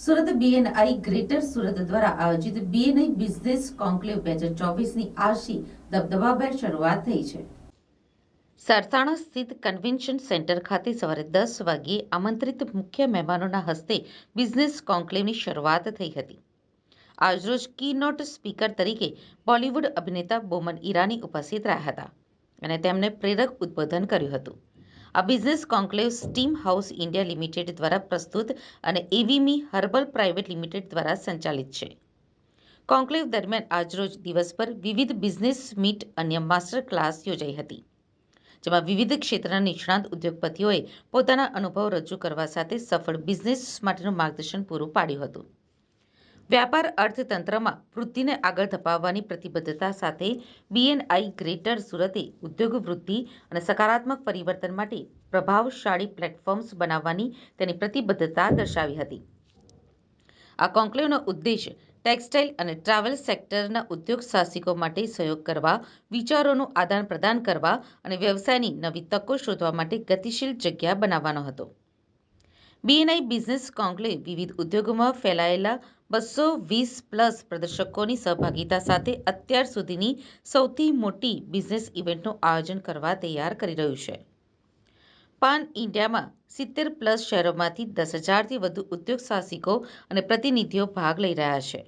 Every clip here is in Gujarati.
સુરત બીએનઆઈ ગ્રેટર સુરત દ્વારા આયોજિત બીએનઆઈ બિઝનેસ કોન્ક્લેવ 2024ની આજથી દબદબાભેર શરૂઆત થઈ છે. સરસાણા સ્થિત કન્વેન્શન સેન્ટર ખાતે સવારે 10 વાગ્યે આમંત્રિત મુખ્ય મહેમાનોના હસ્તે બિઝનેસ કોન્ક્લેવની શરૂઆત થઈ હતી. આજરોજ કીનોટ સ્પીકર તરીકે બોલિવૂડ અભિનેતા બોમન ઈરાની ઉપસ્થિત રહ્યા હતા અને તેમણે પ્રેરક ઉદ્બોધન કર્યું હતું. આ business conclave steam house India limited દ્વારા પ્રસ્તુત અને એવીમી હર્બલ પ્રાઇવેટ લિમિટેડ દ્વારા સંચાલિત છે. કોન્ક્લેવ દરમિયાન આજરોજ દિવસભર વિવિધ બિઝનેસ મીટ અને માસ્ટર ક્લાસ યોજાઈ હતી, જેમાં વિવિધ ક્ષેત્રના નિષ્ણાત ઉદ્યોગપતિઓએ પોતાના અનુભવ રજૂ કરવા સાથે સફળ બિઝનેસ માટેનું માર્ગદર્શન પૂરું પાડ્યું હતું. વ્યાપાર અર્થતંત્રમાં વૃદ્ધિને આગળ ધપાવવાની પ્રતિબદ્ધતા સાથે બીએનઆઈ ગ્રેટર સુરતે ઉદ્યોગ વૃદ્ધિ અને સકારાત્મક પરિવર્તન માટે પ્રભાવશાળી પ્લેટફોર્મ્સ બનાવવાની તેની પ્રતિબદ્ધતા દર્શાવી હતી. આ કોન્ક્લેવનો ઉદ્દેશ ટેક્સટાઇલ અને ટ્રાવેલ સેક્ટરના ઉદ્યોગ સાહસિકો માટે સહયોગ કરવા, વિચારોનું આદાન પ્રદાન કરવા અને વ્યવસાયની નવી તકો શોધવા માટે ગતિશીલ જગ્યા બનાવવાનો હતો. બીએનઆઈ બિઝનેસ કોન્ક્લેવ વિવિધ ઉદ્યોગોમાં ફેલાયેલા 220+ પ્રદર્શકોની સહભાગિતા સાથે અત્યાર સુધીની સૌથી મોટી બિઝનેસ ઇવેન્ટનું આયોજન કરવા તૈયાર કરી રહ્યું છે. પાન ઇન્ડિયામાં 70+ શહેરોમાંથી 10,000થી વધુ ઉદ્યોગ સાહસિકો અને પ્રતિનિધિઓ ભાગ લઈ રહ્યા છે.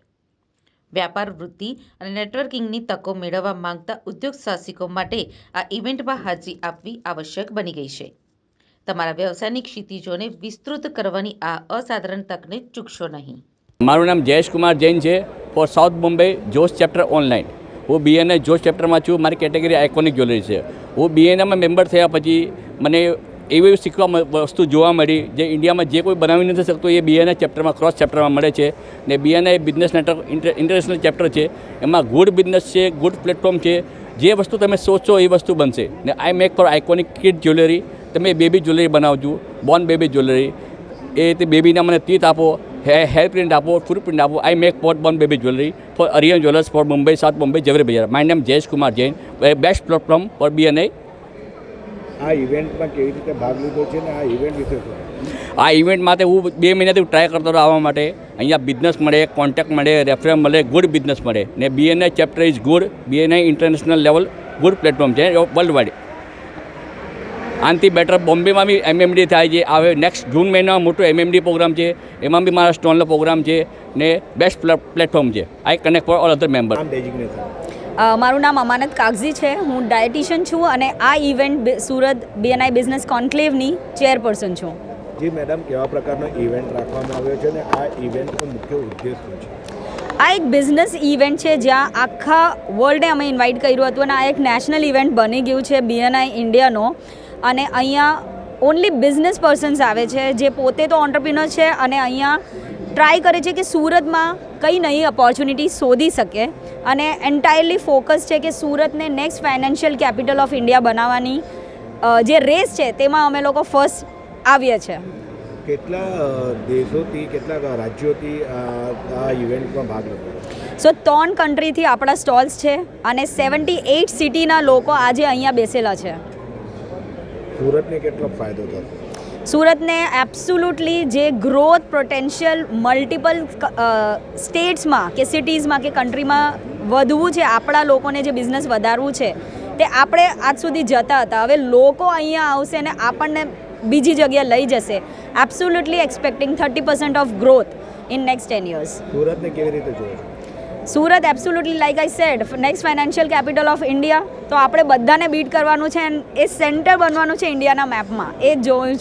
વ્યાપાર વૃદ્ધિ અને નેટવર્કિંગની તકો મેળવવા માંગતા ઉદ્યોગ સાહસિકો માટે આ ઇવેન્ટમાં હાજરી આપવી આવશ્યક બની ગઈ છે. તમારા વ્યવસાયની ક્ષિતિજોને વિસ્તૃત કરવાની આ અસાધારણ તકને ચૂકશો નહીં. મારું નામ જયેશ કુમાર જૈન છે. ફોર સાઉથ મુંબઈ જોશ ચેપ્ટર ઓનલાઈન. હું બીએનઆઈ જોશ ચેપ્ટરમાં છું. મારી કેટેગરી આઇકોનિક જ્વેલરી છે. હું બીએનઆઈમાં મેમ્બર થયા પછી મને એવી શીખવા વસ્તુ જોવા મળી જે ઇન્ડિયામાં જે કોઈ બનાવી નથી શકતું એ બીએનઆઈ ચેપ્ટરમાં ક્રોસ ચેપ્ટરમાં મળે છે. ને BNI business network international chapter છે. એમાં ગુડ બિઝનેસ છે, ગુડ પ્લેટફોર્મ છે. જે વસ્તુ તમે સોચો એ વસ્તુ બનશે. ને આઈ make four iconic kid jewellery. તમે બેબી જ્વેલરી બનાવજો, બોર્ન બેબી જ્વેલરી. એ તે બેબીના મને તીત આપો, હેર પ્રિન્ટ આપો, ફૂટ પ્રિન્ટ આપો. I make for born baby jewellery for Ariyan jewellers for Mumbai, south Mumbai, Zaveri Bazaar. My name Jayesh Kumar Jain. Best platform for BNI. આ ઇવેન્ટમાં કેવી રીતે ભાગ લીધો છે ને આ ઇવેન્ટ વિશે શું? આ ઇવેન્ટ માટે હું 2 મહિનાથી ટ્રાય કરતો હતો આવવા માટે. અહીંયા બિઝનેસ મળે, કોન્ટેક્ટ મળે, રેફરન્સ મળે, ગુડ બિઝનેસ મળે. ને BNI chapter is good. BNI international level good platform છે વર્લ્ડ વાઇડ. આનાથી બેટર બોમ્બેમાં બી એમએમડી થાય છે. હવે નેક્સ્ટ જૂન મહિનામાં મોટો એમએમડી પ્રોગ્રામ છે. એમાં બી મારા સ્ટોલનો પ્રોગ્રામ છે. ને બેસ્ટ પ્લેટફોર્મ છે. I connect for all other member. મારું નામ અમાનત કાગઝી છે. હું ડાયટિશિયન છું અને આ ઇવેન્ટ સુરત બીએનઆઈ બિઝનેસ કોન્ક્લેવની ચેરપર્સન છું. જી મેડમ, કેવા પ્રકારનો ઇવેન્ટ રાખવામાં આવ્યો છે અને આ ઇવેન્ટનો મુખ્ય ઉદ્દેશ શું છે? આ એક બિઝનેસ ઇવેન્ટ છે જ્યાં આખા વર્લ્ડને અમે ઇન્વાઇટ કર્યું હતું અને આ એક નેશનલ ઇવેન્ટ બની ગયું છે બીએનઆઈ ઇન્ડિયાનો. અને અહીંયા ઓનલી બિઝનેસ પર્સન્સ આવે છે જે પોતે તો ઓન્ટરપ્રિનર છે અને અહીંયા ટ્રાય કરે છે કે સુરતમાં કઈ નવી ઓપોર્ચ્યુનિટી શોધી શકે અને એન્ટાયરલી ફોકસ છે કે સુરતને next financial capital of India બનાવવાની જે રેસ છે તેમાં અમે લોકો ફર્સ્ટ આવીએ છીએ. કેટલા દેશોથી, કેટલા રાજ્યોથી આ ઇવેન્ટમાં ભાગ લીધો? સો 3 કન્ટ્રીથી આપણા સ્ટોલ્સ છે અને 78 સિટીના લોકો આજે અહીંયા બેસેલા છે. સુરતને કેટલો ફાયદો થશે? સુરતને એબ્સોલ્યુટલી જે ગ્રોથ પોટેન્શિયલ મલ્ટિપલ સ્ટેટ્સમાં કે સિટીઝમાં કે કન્ટ્રીમાં વધવું છે, આપણા લોકોને જે બિઝનેસ વધારવું છે તે આપણે આજ સુધી જતા હતા. હવે લોકો અહીંયા આવશે અને આપણને બીજી જગ્યાએ લઈ જશે. Absolutely expecting 30% of growth in next 10 years. સુરતને કેવી રીતે જોવો છો? Surat absolutely like I said next financial capital of India. તો આપણે બધાને બીટ કરવાનું છે અને એ સેન્ટર બનવાનું છે ઇન્ડિયાના મેપમાં. એ જ જોયું છું.